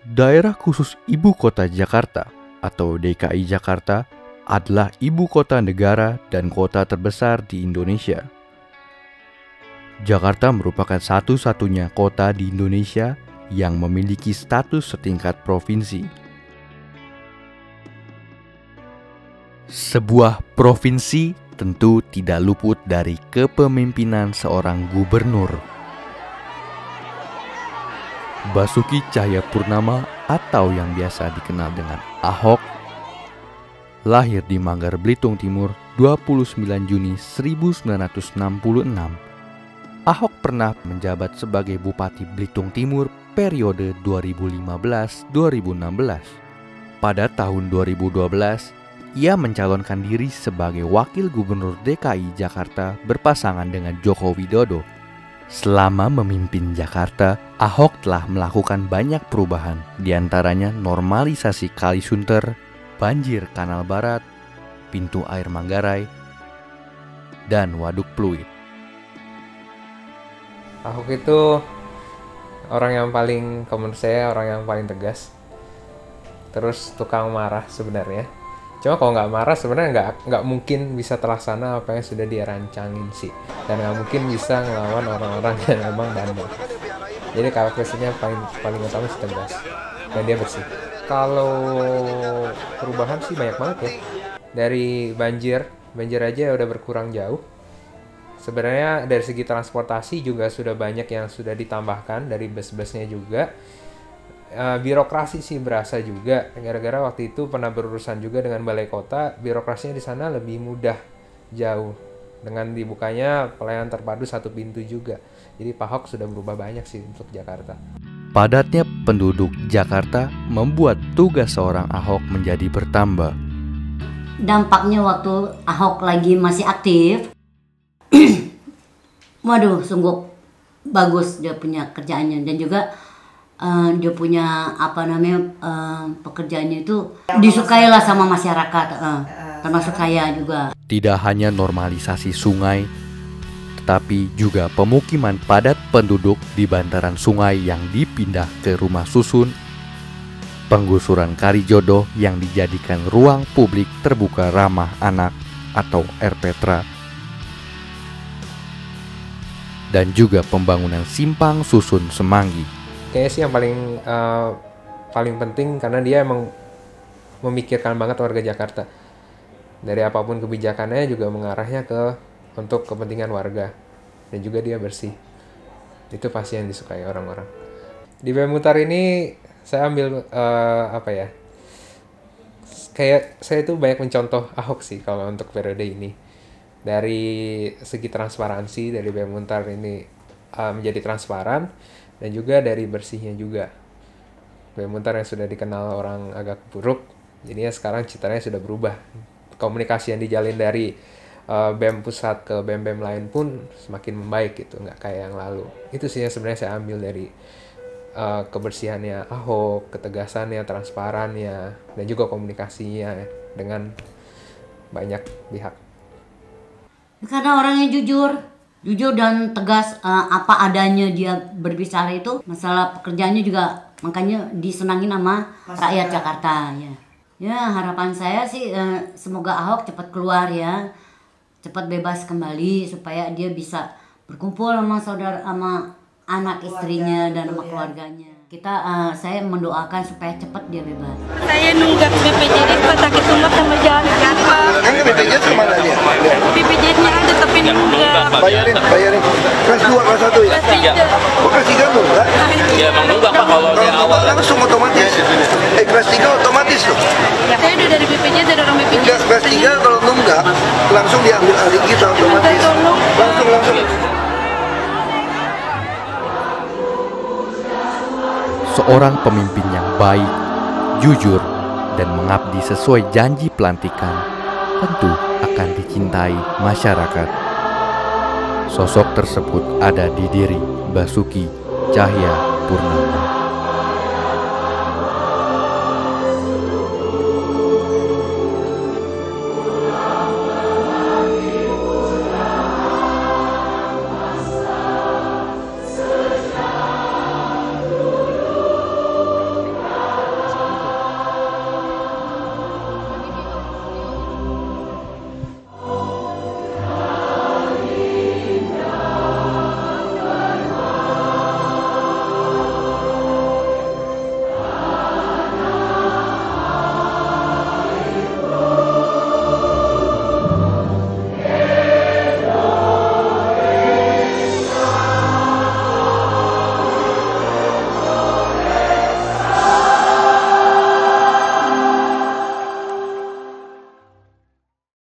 Daerah Khusus Ibu Kota Jakarta atau DKI Jakarta adalah ibu kota negara dan kota terbesar di Indonesia. Jakarta merupakan satu-satunya kota di Indonesia yang memiliki status setingkat provinsi. Sebuah provinsi tentu tidak luput dari kepemimpinan seorang gubernur. Basuki Cahayapurnama atau yang biasa dikenal dengan Ahok lahir di Manggar, Belitung Timur 29 Juni 1966. Ahok pernah menjabat sebagai Bupati Belitung Timur periode 2015-2016. Pada tahun 2012, ia mencalonkan diri sebagai Wakil Gubernur DKI Jakarta berpasangan dengan Joko Widodo. Selama memimpin Jakarta, Ahok telah melakukan banyak perubahan, diantaranya normalisasi Kali Sunter, banjir Kanal Barat, pintu air Manggarai, dan Waduk Pluit. Ahok itu orang yang paling, menurut saya orang yang paling tegas, terus tukang marah sebenarnya. Cuma kalau nggak marah sebenarnya nggak mungkin bisa terlaksana apa yang sudah dia rancangin sih, dan nggak mungkin bisa ngelawan orang-orang yang memang bandel. Jadi karakteristiknya paling utama sih tegas dan dia bersih. Kalau perubahan sih banyak banget ya. Dari banjir aja udah berkurang jauh. Sebenarnya dari segi transportasi juga sudah banyak yang sudah ditambahkan dari bus-busnya juga. Birokrasi sih berasa juga, gara-gara waktu itu pernah berurusan juga dengan balai kota, birokrasinya di sana lebih mudah jauh dengan dibukanya pelayanan terpadu satu pintu juga. Jadi Pak Ahok sudah berubah banyak sih untuk Jakarta. Padatnya penduduk Jakarta membuat tugas seorang Ahok menjadi bertambah. Dampaknya waktu Ahok lagi masih aktif, waduh sungguh bagus dia punya kerjaannya, dan juga dia punya pekerjaannya itu disukai lah sama masyarakat, termasuk saya juga. Tidak hanya normalisasi sungai, tetapi juga pemukiman padat penduduk di bantaran sungai yang dipindah ke rumah susun, penggusuran Kalijodo yang dijadikan ruang publik terbuka ramah anak atau RPTRA, dan juga pembangunan simpang susun Semanggi. Kayaknya sih yang paling penting karena dia emang memikirkan banget warga Jakarta. Dari apapun kebijakannya juga mengarahnya untuk kepentingan warga, dan juga dia bersih. Itu pasti yang disukai orang-orang. Di BEM Mutar ini saya ambil kayak saya itu banyak mencontoh Ahok sih kalau untuk periode ini. Dari segi transparansi dari BEM Mutar ini menjadi transparan, dan juga dari bersihnya juga. BEM Mutar yang sudah dikenal orang agak buruk, jadinya sekarang citranya sudah berubah. Komunikasi yang dijalin dari BEM pusat ke BEM-BEM lain pun semakin membaik gitu, nggak kayak yang lalu. Itu sih yang sebenarnya saya ambil dari kebersihannya Ahok, ketegasannya, transparannya, dan juga komunikasinya dengan banyak pihak. Karena orangnya jujur dan tegas, apa adanya dia berbicara itu. Masalah pekerjaannya juga makanya disenangin sama rakyat Jakarta ya. Ya harapan saya sih semoga Ahok cepat keluar ya, cepat bebas kembali supaya dia bisa berkumpul sama anak istrinya dan sama keluarganya. Saya mendoakan supaya cepat dia bebas. Saya nunggak BPJS Pak sakit tumor sama jalan apa. BPJS kemana aja? BPJS-nya ada tapi nunggak. Bayarin. Kelas 2, kelas 1 ya? Kelas 3. Oh, kelas 3 nunggak? Ya emang nunggak Pak kalau dari awal. Langsung otomatis. Kelas 3 otomatis tuh. Ya, saya udah dari BPJS, dari orang BPJS. Enggak, kelas 3 kalau nunggak langsung diambil alih kita otomatis. Langsung. Seorang pemimpin yang baik, jujur, dan mengabdi sesuai janji pelantikan tentu akan dicintai masyarakat. Sosok tersebut ada di diri Basuki Cahayapurnama.